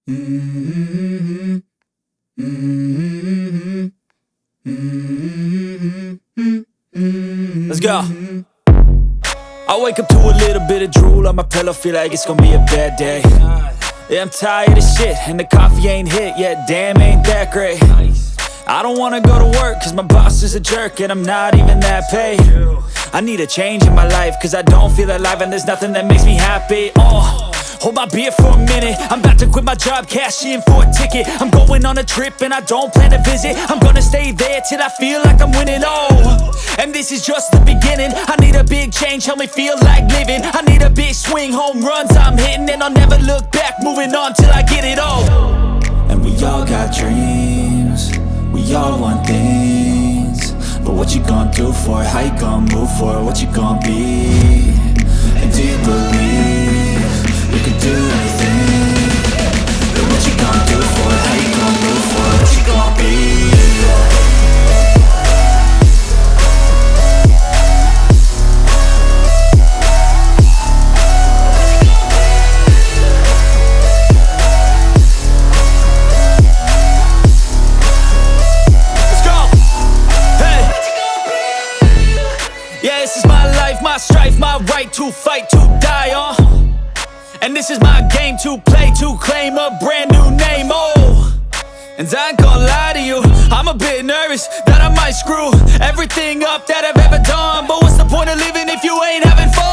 Mm-hmm. Mm-hmm. Mm-hmm. Let's go. I wake up to a little bit of drool on my pillow, feel like it's gonna be a bad day. Yeah, I'm tired of shit, and the coffee ain't hit yet, damn, ain't that great. I don't wanna go to work, cause my boss is a jerk, and I'm not even that paid. I need a change in my life, cause I don't feel alive, and there's nothing that makes me happy. Hold my beer for a minute, I'm about to quit my job, cash in for a ticket. I'm going on a trip and I don't plan to visit. I'm gonna stay there till I feel like I'm winning, and this is just the beginning. I need a big change, help me feel like living. I need a big swing, home runs I'm hitting, and I'll never look back, moving on till I get it all. And we all got dreams, we all want things, but what you gonna do for it? How you gonna move for it? What you gonna be? And do you believe you can do anything? But what you gonna do for it? How you gonna move for it? What you gonna be? Yeah, this is my life, my strife, my right to fight, to die on. And this is my game to play, to claim a brand new name, And I ain't gonna lie to you, I'm a bit nervous that I might screw everything up that I've ever done. But what's the point of living if you ain't having fun?